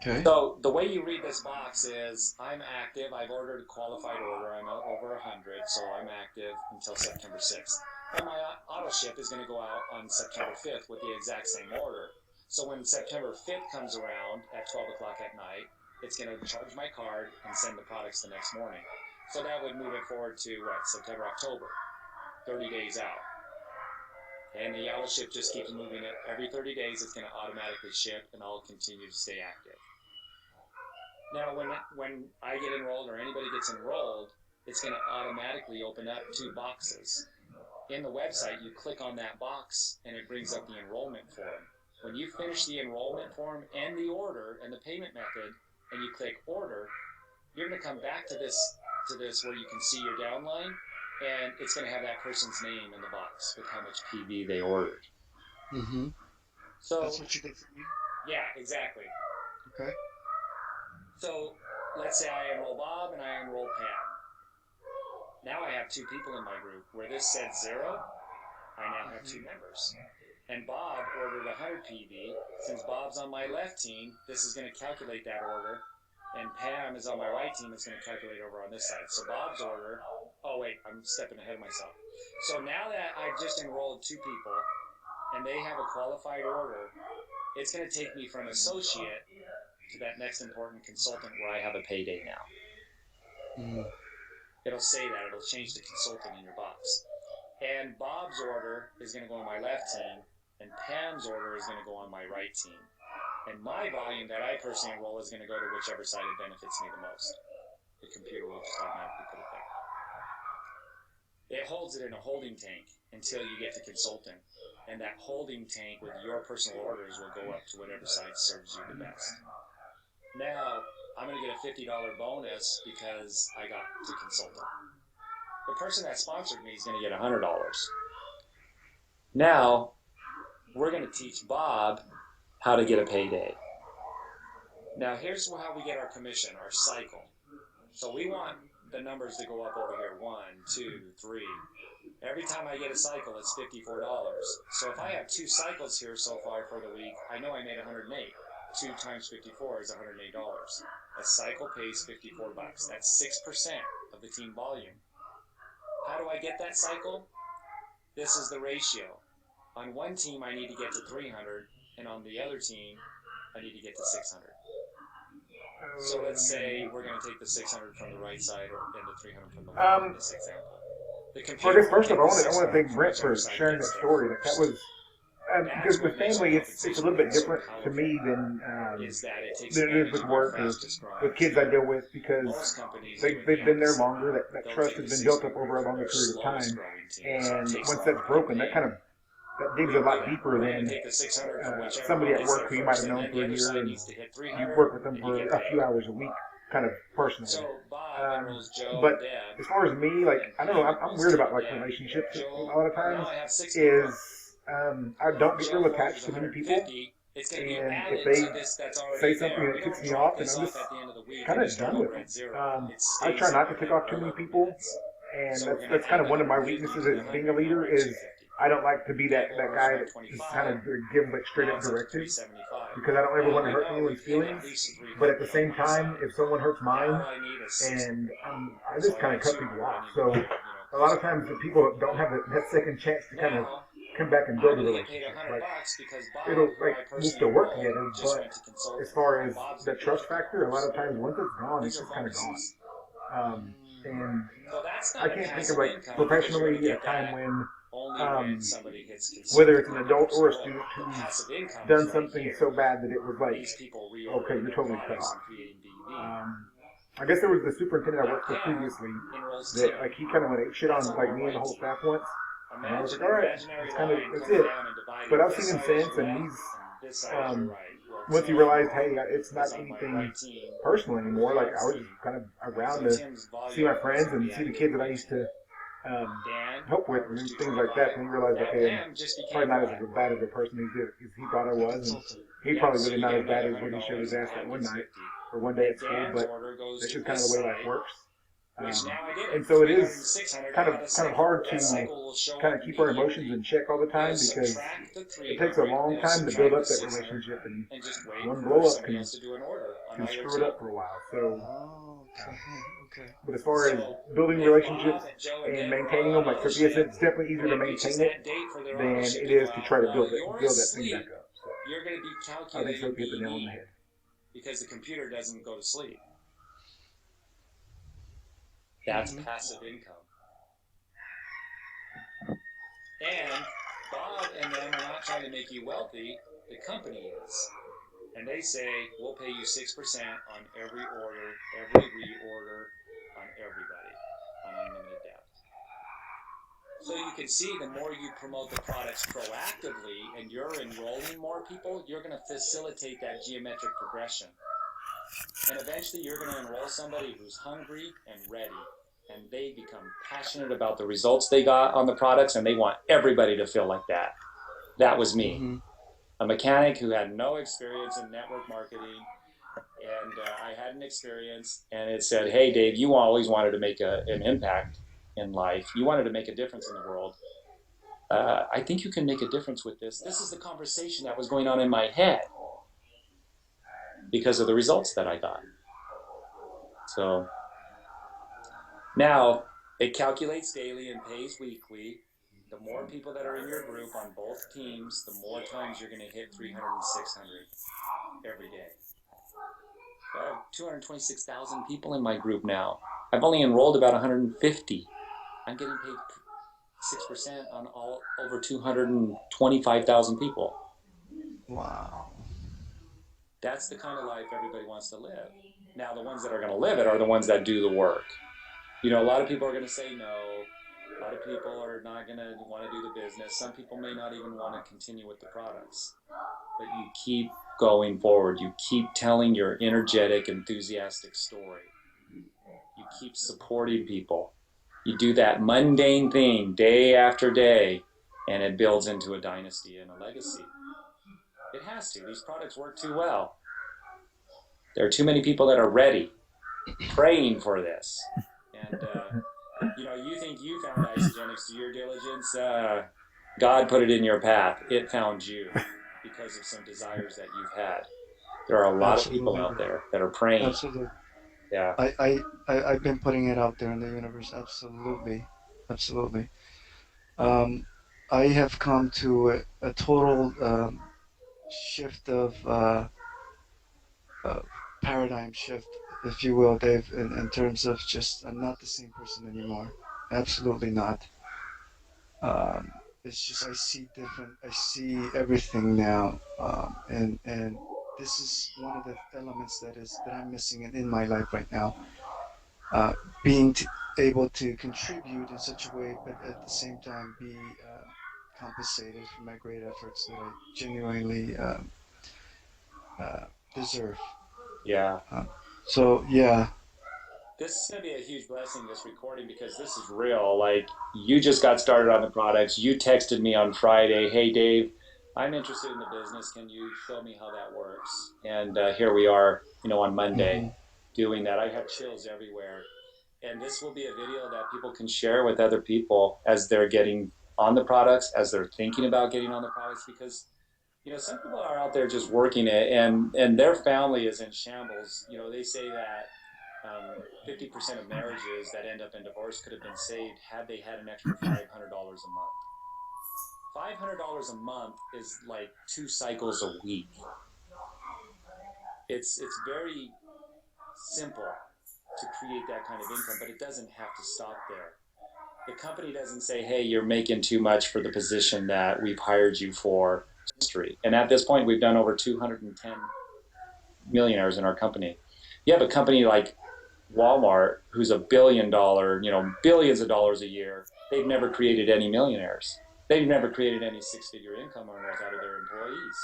Okay. So the way you read this box is, I'm active, I've ordered a qualified order, I'm over 100, so I'm active until September 6th. And my auto ship is going to go out on September 5th with the exact same order. So when September 5th comes around at 12 o'clock at night, it's going to charge my card and send the products the next morning. So that would move it forward to September, October, 30 days out. And the auto ship just keeps moving it. Every 30 days, it's going to automatically ship, and I'll continue to stay active. Now, when I get enrolled or anybody gets enrolled, it's going to automatically open up 2 boxes. In the website, you click on that box, and it brings up the enrollment form. When you finish the enrollment form and the order and the payment method, and you click order, you're going to come back to this where you can see your downline, and it's going to have that person's name in the box with how much PV they ordered. Mm-hmm. So That's what you did for me? Yeah, exactly. Okay. So let's say I enroll Bob and I enroll Pam. Now I have 2 people in my group. Where this said 0, I now have 2 members. And Bob ordered 100 PV. Since Bob's on my left team, this is going to calculate that order. And Pam is on my right team, it's going to calculate over on this side. So Bob's order, oh wait, I'm stepping ahead of myself. So now that I've just enrolled 2 people, and they have a qualified order, it's going to take me from associate to that next important consultant where I have a payday now. Mm. It'll say that, it'll change the consultant in your box. And Bob's order is going to go on my left team, and Pam's order is going to go on my right team. And my volume that I personally enroll is going to go to whichever side it benefits me the most. The computer will just automatically put it there. it holds it in a holding tank until you get to consulting. And that holding tank with your personal orders will go up to whatever site serves you the best. Now, I'm going to get a $50 bonus because I got to consulting. The person that sponsored me is going to get $100. Now, we're going to teach Bob how to get a payday. Now, here's how we get our commission, our cycle. So we want the numbers to go up over here. 1, 2, 3. Every time I get a cycle, it's $54. So if I have 2 cycles here so far for the week, I know I made 108. 2 times 54 is $108. A cycle pays 54 bucks. That's 6% of the team volume. How do I get that cycle? This is the ratio. On one team, I need to get to 300, and on the other team, I need to get to 600. So let's say we're going to take the 600 from the right side and the 300 from the left in this example. First of all, I want to thank Brent for sharing that story. That was because with family, it's a little bit different to me than it is with work or with kids I deal with, because they've been there longer. That trust has been built up over a longer period of time, and once that's broken, that digs a lot deeper than somebody at work who you might have known for a year and you work with them for a few hours a week, kind of personally. But as far as me, like, I don't know, I'm weird about like relationships a lot of times. I don't get real attached to many people, and if they say something that ticks me off, then I'm just kind of done with it. I try not to tick off too many people, and that's kind of one of my weaknesses as being a leader is I don't like to be that guy that just kind of give like straight up directives, because I don't ever want to hurt anyone's feelings. But at the same time, if someone hurts mine, and I just kind of cut people off. So a lot of times the people don't have that second chance to kind of come back and build a relationship. Like, we'll still work together, but as far as the trust factor, a lot of times once it's gone, it's just kind of gone. And I can't think of like professionally a time when whether it's an adult or a student who's done something so bad that it was like, okay, you're totally cut off. I guess there was the superintendent I worked with previously that like he kind of went ape shit on like me and the whole staff once, and I was like, all right, that's it. But I've seen him since, and he's once he realized, hey, it's not anything personal anymore. Like I was just kind of around to see my friends and see the kids that I used to help with and things like that, and he realized, okay, I'm probably not as bad as a person as he thought I was, and he probably really not as bad as when he showed his ass that one night or one day at school, but that's just kind of the way life works. And so it is kind of hard to kind of keep our emotions in check all the time, because it takes a long time to build up that relationship, and one blow up can screw it up for a while. So, but as far as building relationships and maintaining them, like Sophia said, it's definitely easier to maintain it than it is to try to build that thing back up. So, I think Sophia hit the nail on the head. Because the computer doesn't go to sleep. That's passive income. And Bob and them are not trying to make you wealthy, the company is. And they say, we'll pay you 6% on every order, every reorder, on everybody, on unlimited depth. So you can see the more you promote the products proactively and you're enrolling more people, you're going to facilitate that geometric progression. And eventually you're going to enroll somebody who's hungry and ready, and they become passionate about the results they got on the products, and they want everybody to feel like that. That was me. Mm-hmm. A mechanic who had no experience in network marketing, and I had an experience, and it said, hey, Dave, you always wanted to make an impact in life. You wanted to make a difference in the world. I think you can make a difference with this. This is the conversation that was going on in my head because of the results that I got. So now it calculates daily and pays weekly. The more people that are in your group on both teams, the more times you're going to hit 300 and 600 every day. I have 226,000 people in my group now. I've only enrolled about 150. I'm getting paid 6% on all over 225,000 people. Wow. That's the kind of life everybody wants to live. Now, the ones that are going to live it are the ones that do the work. You know, a lot of people are going to say no. A lot of people are not going to want to do the business. Some people may not even want to continue with the products. But you keep going forward. You keep telling your energetic, enthusiastic story. You keep supporting people. You do that mundane thing day after day, and it builds into a dynasty and a legacy. It has to. These products work too well. There are too many people that are ready, praying for this. And, you think you found Isagenix through your diligence. God put it in your path. It found you because of some desires that you've had. There are a lot of people out there that are praying. Absolutely. Yeah. I've been putting it out there in the universe. Absolutely. I have come to a total shift of paradigm shift, if you will, Dave, in terms of just I'm not the same person anymore. Absolutely not. It's just I see different. I see everything now, and this is one of the elements that I'm missing in my life right now. Uh, being able to contribute in such a way, but at the same time be compensated for my great efforts that I genuinely deserve. Yeah. So yeah, This is going to be a huge blessing, this recording, because this is real. Like, you just got started on the products. You texted me on Friday, hey, Dave, I'm interested in the business. Can you show me how that works? And here we are, on Monday doing that. I have chills everywhere. And this will be a video that people can share with other people as they're getting on the products, as they're thinking about getting on the products, because some people are out there just working it, and their family is in shambles. They say that 50% of marriages that end up in divorce could have been saved had they had an extra $500 a month. $500 a month is like 2 cycles a week. It's very simple to create that kind of income, but it doesn't have to stop there. The company doesn't say, hey, you're making too much for the position that we've hired you for. And at this point, we've done over 210 millionaires in our company. You have a company like Walmart, who's $1 billion, billions of dollars a year. They've never created any millionaires. They've never created any 6-figure income earners out of their employees.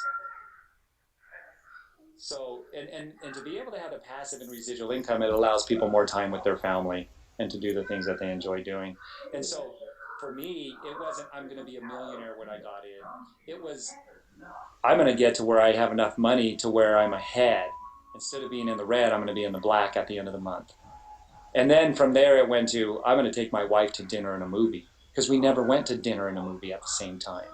So, and to be able to have a passive and residual income, it allows people more time with their family and to do the things that they enjoy doing. And so, for me, it wasn't, I'm going to be a millionaire when I got in. It was, I'm going to get to where I have enough money to where I'm ahead. Instead of being in the red, I'm going to be in the black at the end of the month. And then from there, it went to, I'm going to take my wife to dinner and a movie, because we never went to dinner and a movie at the same time.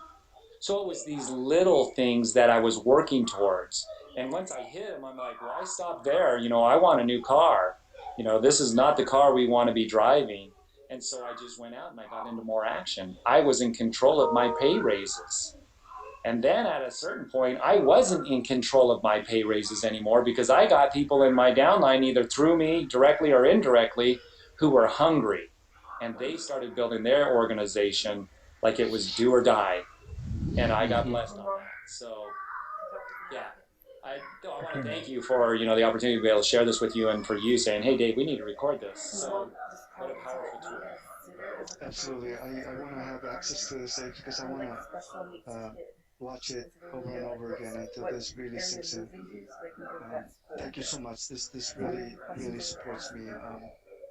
So it was these little things that I was working towards. And once I hit them, I'm like, well, I stopped there. I want a new car. This is not the car we want to be driving. And so I just went out and I got into more action. I was in control of my pay raises. And then at a certain point, I wasn't in control of my pay raises anymore, because I got people in my downline, either through me, directly or indirectly, who were hungry. And they started building their organization like it was do or die. And I got blessed on that. So, yeah, I want to thank you for, the opportunity to be able to share this with you, and for you saying, hey, Dave, we need to record this. So, what a powerful tool. absolutely. I want to have access to this, Dave, because I want to watch it over and over again until this really sinks in. Thank you so much. This really supports me.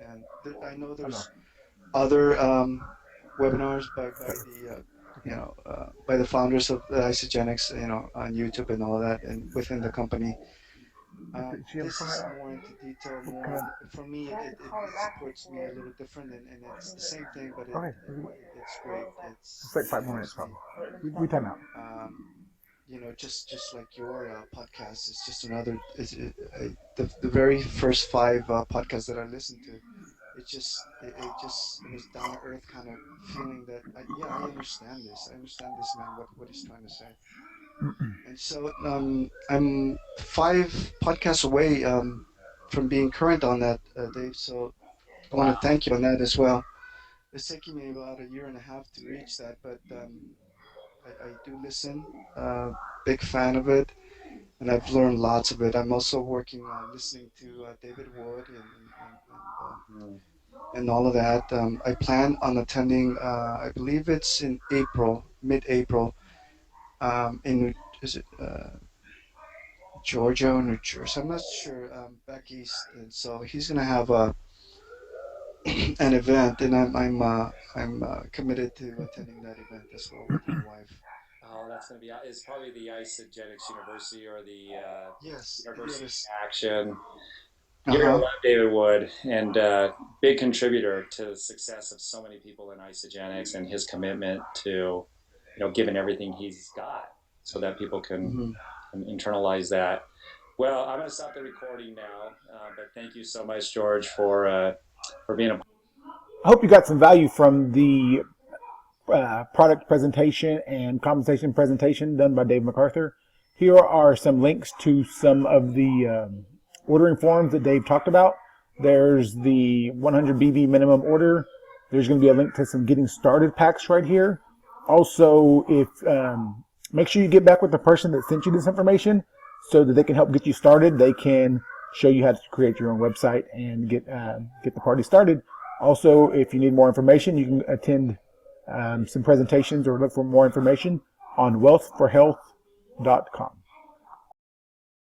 And I know there's other webinars by the by the founders of Isagenix, on YouTube and all that, and within the company. This is more into detail. For me, it supports me a little different, and it's the same thing, but it's great. It's like 5 more minutes, probably. We time out. Just like your podcast, it's just another. The very first 5 podcasts that I listened to, it was down to earth kind of feeling that I understand this. I understand this man. What he's trying to say. And so I'm 5 podcasts away from being current on that, Dave. So I want to thank you on that as well. It's taking me about 1.5 years to reach that, but I do listen. Big fan of it, and I've learned lots of it. I'm also working on listening to David Wood and and all of that. I plan on attending. I believe it's in April, mid-April. In is it Georgia or New Jersey? I'm not sure. Back east, and so he's gonna have a an event, and I'm committed to attending that event as well with my wife. Oh, that's going to be, it's probably the Isogenics University or the Yes, University of yes. Action. You're going to Uh-huh. love David Wood, and big contributor to the success of so many people in Isogenics, and his commitment to, giving everything he's got so that people Hmm. can internalize that. Well, I'm going to stop the recording now, but thank you so much, George, for being a. I hope you got some value from the product presentation and compensation presentation done by Dave MacArthur. Here are some links to some of the ordering forms that Dave talked about. There's the 100 BV minimum order. There's going to be a link to some getting started packs right here. Also, if make sure you get back with the person that sent you this information so that they can help get you started. They can show you how to create your own website and get the party started. Also, if you need more information, you can attend some presentations or look for more information on wealthforhealth.com.